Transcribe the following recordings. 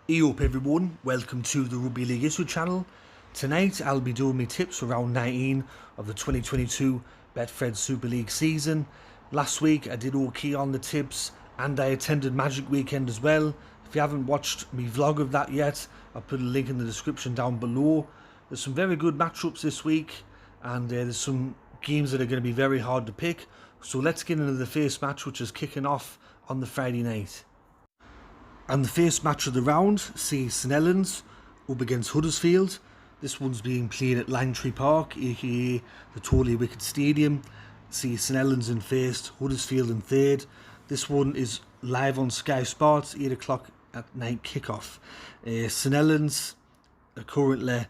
Hey up everyone, welcome to the Rugby League Issue channel. Tonight I'll be doing my tips for round 19 of the 2022 Betfred Super League season. Last week I did okay on the tips and I attended Magic Weekend as well. If you haven't watched my vlog of that yet, I'll put a link in the description down below. There's some very good matchups this week and there's some games that are going to be very hard to pick. So let's get into the first match, which is kicking off on the Friday night. And the first match of the round sees St Helens up against Huddersfield. This one's being played at Langtree Park, aka the Totally Wicked Stadium. See St Helens in first, Huddersfield in third. This one is live on Sky Sports, 8 o'clock at night kickoff. St Helens are currently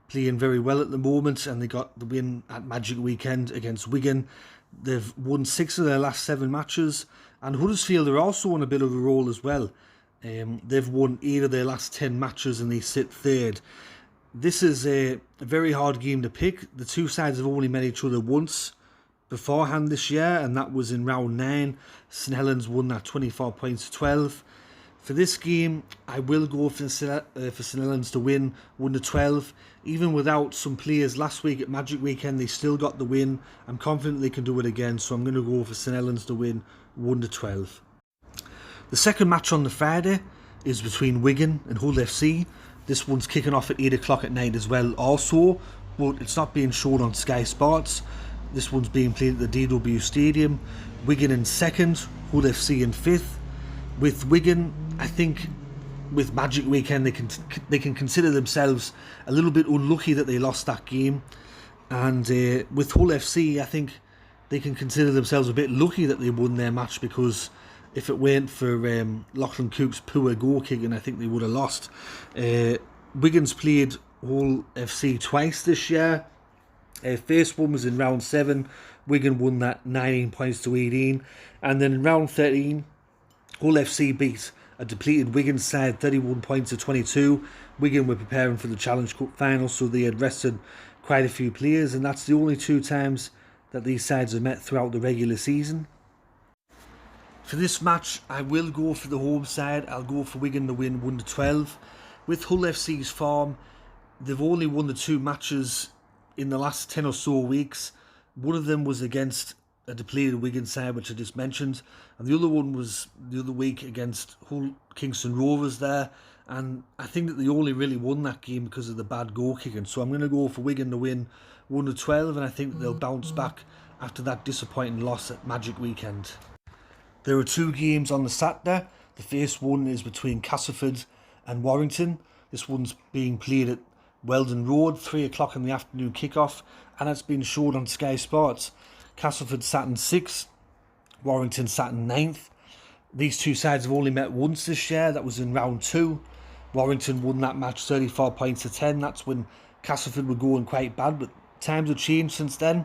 playing very well at the moment, and they got the win at Magic Weekend against Wigan. They've won 6 of their last 7 matches, and Huddersfield are also on a bit of a roll as well. They've won 8 of their last 10 matches and they sit third. This is a very hard game to pick. The two sides have only met each other once beforehand this year, and that was in round 9. St Helens won that 24 points to 12. For this game, I will go for St Helens to win 1-12. Even without some players last week at Magic Weekend, they still got the win. I'm confident they can do it again, so I'm going to go for St Helens to win 1-12. The second match on the Friday is between Wigan and Hull FC. This one's kicking off at 8 o'clock at night as well also, but it's not being shown on Sky Sports. This one's being played at the DW Stadium. Wigan in second, Hull FC in fifth. With Wigan, I think with Magic Weekend they can consider themselves a little bit unlucky that they lost that game. And with Hull FC, I think they can consider themselves a bit lucky that they won their match, because if it weren't for Lachlan Cook's poor goal kicking, I think they would have lost. Wigan's played Hull FC twice this year. First one was in round 7. Wigan won that 19 points to 18. And then in round 13, Hull FC beat a depleted Wigan side 31 points to 22. Wigan were preparing for the Challenge Cup final, so they had rested quite a few players, and that's the only 2 times that these sides have met throughout the regular season. For this match, I will go for the home side. I'll go for Wigan to win 1-12. With Hull FC's form, they've only won the 2 matches in the last 10 or so weeks. One of them was against a depleted Wigan side, which I just mentioned, and the other one was the other week against Hull Kingston Rovers there. And I think that they only really won that game because of the bad goal kicking. So I'm going to go for Wigan to win 1-12, and I think that they'll bounce back after that disappointing loss at Magic Weekend. There are 2 games on the Saturday. The first one is between Castleford and Warrington. This one's being played at Weldon Road, 3 o'clock in the afternoon kickoff, and it's been shown on Sky Sports. Castleford sat in 6th, Warrington sat in 9th. These 2 sides have only met once this year. That was in round 2. Warrington won that match 34 points to 10. That's when Castleford were going quite bad, but times have changed since then.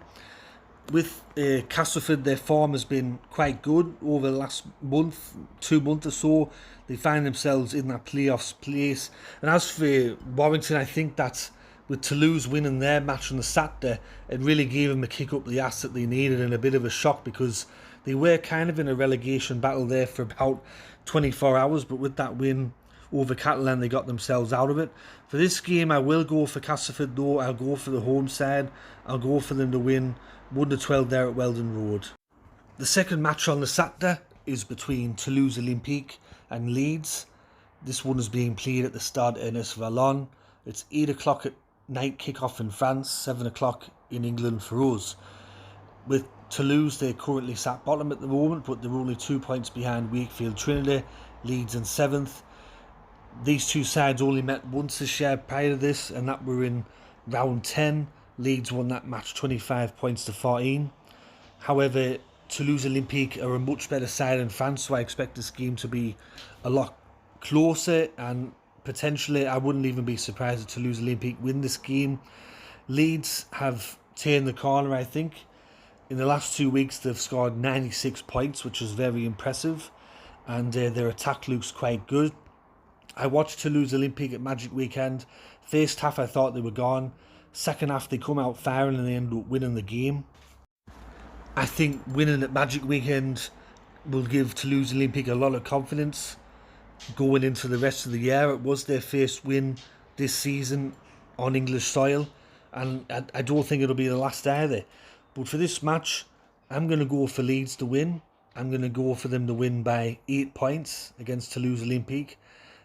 With Castleford, their form has been quite good over the last month, 2 months or so. They find themselves in that playoffs place. And as for Warrington, I think that with Toulouse winning their match on the Saturday, it really gave them a kick up the ass that they needed, and a bit of a shock, because they were kind of in a relegation battle there for about 24 hours. But with that win over Catalans, they got themselves out of it. For this game, I will go for Castleford though. I'll go for the home side. I'll go for them to win 1-12 there at Weldon Road. The second match on the Saturday is between Toulouse Olympique and Leeds. This one is being played at the Stade Ernest Vallon. It's 8 o'clock at night kickoff in France, 7 o'clock in England for us. With Toulouse, they're currently sat bottom at the moment, but they're only 2 points behind Wakefield Trinity, Leeds in 7th. These 2 sides only met once this year prior to this, and that were in round 10. Leeds won that match 25 points to 14. However, Toulouse Olympique are a much better side in France, so I expect this game to be a lot closer, and potentially I wouldn't even be surprised if Toulouse Olympique win this game. Leeds have turned the corner, I think. In the last 2 weeks, they've scored 96 points, which is very impressive, and their attack looks quite good. I watched Toulouse Olympique at Magic Weekend. First half, I thought they were gone. Second half, they come out firing and they end up winning the game. I think winning at Magic Weekend will give Toulouse Olympique a lot of confidence. going into the rest of the year. It was their first win this season on English soil, and I don't think it'll be the last either. But for this match, I'm going to go for Leeds to win. I'm going to go for them to win by 8 points against Toulouse Olympique,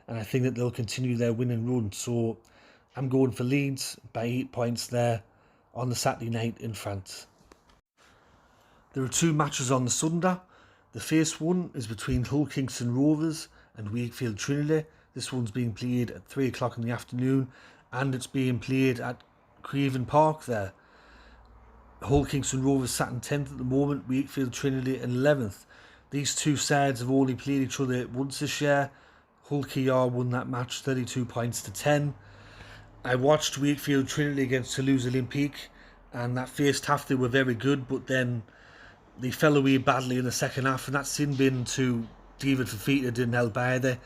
and I think that they'll continue their winning run. So I'm going for Leeds by 8 points there on the Saturday night in France. There are 2 matches on the Sunday. The first one is between Hull Kingston Rovers and Wakefield Trinity. This one's being played at 3 o'clock in the afternoon, and it's being played at Craven Park there. Hull Kingston Rovers sat in 10th at the moment, Wakefield Trinity in 11th. These 2 sides have only played each other once this year. Hull KR won that match 32 points to 10. I watched Wakefield Trinity against Toulouse Olympique, and that first half they were very good, but then they fell away badly in the second half, and that sin bin to David Fafita didn't help either.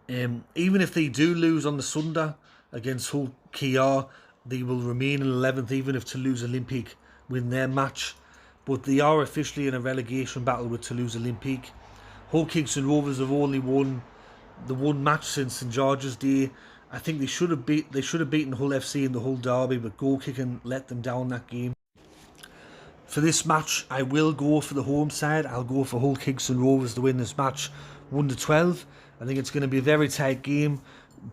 Even if they do lose on the Sunday against Hull KR, they will remain in 11th, even if Toulouse Olympique win their match. But they are officially in a relegation battle with Toulouse Olympique. Hull Kingston Rovers have only won the one match since St George's Day. I think they should have beaten Hull FC in the Hull derby, but goal kicking let them down that game. For this match, I will go for the home side. I'll go for Hull Kingston Rovers to win this match 1-12. I think it's going to be a very tight game.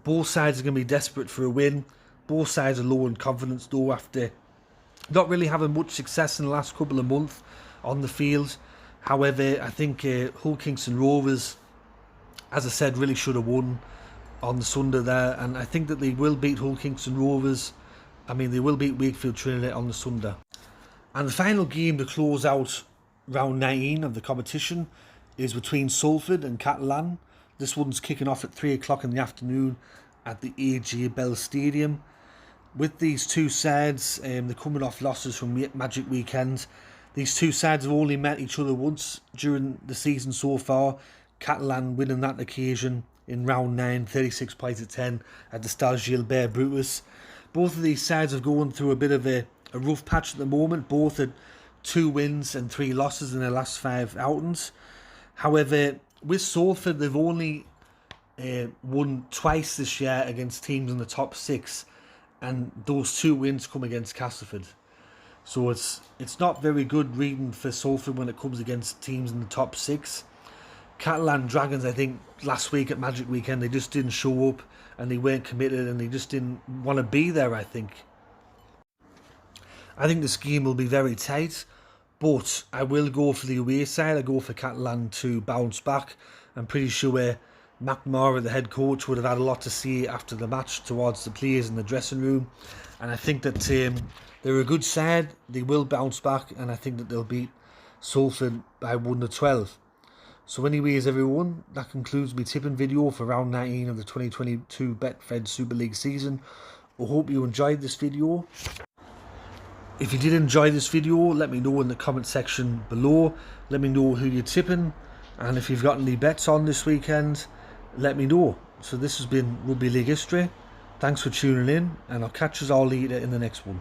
Both sides are going to be desperate for a win. Both sides are low in confidence though after not really having much success in the last couple of months on the field. However, I think Hull Kingston Rovers, as I said, really should have won on the Sunday there, and I think that they will beat Hull Kingston Rovers. They will beat Wakefield Trinity on the Sunday. And the final game to close out round 19 of the competition is between Salford and Catalans. This one's kicking off at 3 o'clock in the afternoon at the AJ Bell Stadium. With these 2 sides, they're coming off losses from Magic Weekend. These 2 sides have only met each other once during the season so far. Catalans winning that occasion in round 9, 36 points to 10 at the Stade Gilbert Brutus. Both of these sides are going through a bit of a rough patch at the moment. Both had 2 wins and 3 losses in their last 5 outings. However, with Salford, they've only won twice this year against teams in the top 6, and those 2 wins come against Castleford. So it's not very good reading for Salford when it comes against teams in the top 6. Catalan Dragons, I think last week at Magic Weekend, they just didn't show up and they weren't committed and they just didn't want to be there, I think. I think this game will be very tight, but I will go for the away side. I go for Catalan to bounce back. I'm pretty sure McNamara, the head coach, would have had a lot to say after the match towards the players in the dressing room, and I think that they're a good side. They will bounce back, and I think that they'll beat Salford by 1-12. So anyways, everyone, that concludes my tipping video for round 19 of the 2022 Betfred Super League season. I hope you enjoyed this video. If you did enjoy this video, let me know in the comment section below. Let me know who you're tipping, and if you've got any bets on this weekend, let me know. So this has been Rugby League History. Thanks for tuning in, and I'll catch us all later in the next one.